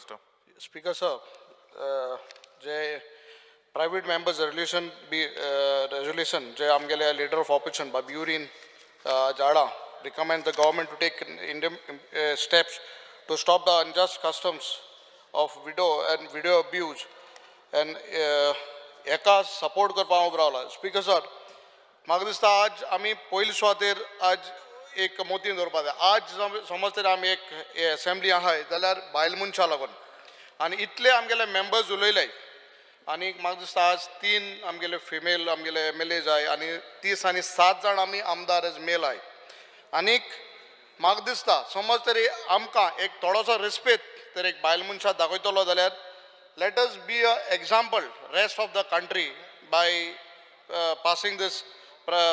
Minister. Speaker sir, जे private members resolution जे आमगेले leader of opposition Baburin Jada recommend the government to take steps to stop the unjust customs of widow and video abuse and एका support करपाक उबो रावला. Speaker sir, म्हाका दिसता आज आमी पयले सुवातेर आज एक मोतीन दवरपा जाय. आज समज तर आमी एक असेंब्ली आहाय जाल्यार बायल मनशां लागून आनी इतले आमगेले मेंबर्स उलयले आनी म्हाका दिसता आज 3 आमगेले फिमेल आमगेले MLAs जाय आनी 30 आनी 7 जाण आमी आमदार एज मेल आहाय. आनीक म्हाका दिसता समज तरी आमकां एक थोडोसो रिस्पेक्ट तर एक बायल मनशां दाखयतलो जाल्यार let us be an example rest of the country by passing this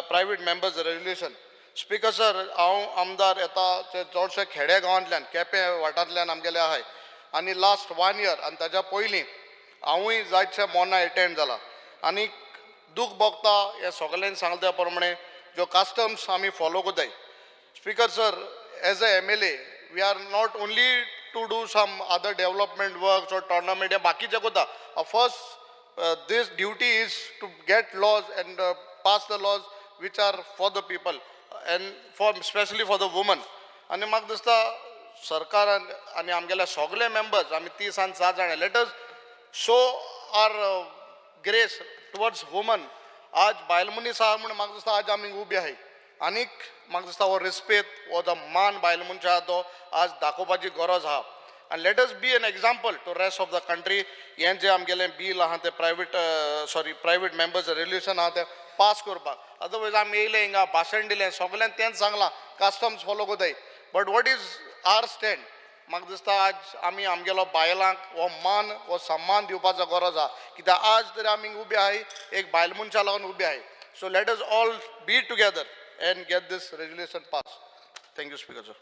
private members resolution. Speaker sir, हांव आमदार येता चडशे खेडे गांवांतल्यान केपें वाठारांतल्यान आमगेले आहाय आनी लास्ट 1 year आनी ताच्या पयलीं हांवूय जायतशे मोन्ना एटेंड जाला आनीक दूख भोगता हे सगळ्यांनी सांगले त्या प्रमाणे ज्यो कस्टम्स आमी फॉलो कोताय. Speaker sir, as a MLA we are not only to do some other development works or tournament या बाकीचे कोता. First this duty is to get laws and pass the laws which are for the people and for especially for the women. आनी म्हाका दिसता सरकारान आनी आमगेले सगळे मेंबर्स आमी 30 आनी 7 जाण let us show our grace towards woman. आज बायल मनीस आहा म्हण म्हाका दिसता आज आमी उबे आहाय आनीक म्हाका दिसता हो रिस्पेक्ट हो जो मान बायल मनशा आहा तो आज दाखोवपाची गरज आहा. And let us be an example to rest of the country. हें जे आमगेले बिल आहा ते प्रायवेट मेंबर्स रेल्युशन आहा ते पास करपाक. अदरवायज आमी येयले हिंगा भाशण दिलें सगळ्यांनी तेंच सांगलां कस्टम्स फॉलो कोताय. But what is our stand? म्हाका दिसता आज आमी आमगेलो बायलांक हो मान हो सम्मान दिवपाचो गरज आहा कित्याक आज तरी आमी उबे आहाय एक बायल मनशा लागून उबे आहाय. So let us all be together and get this resolution passed. Thank you, Speaker sir.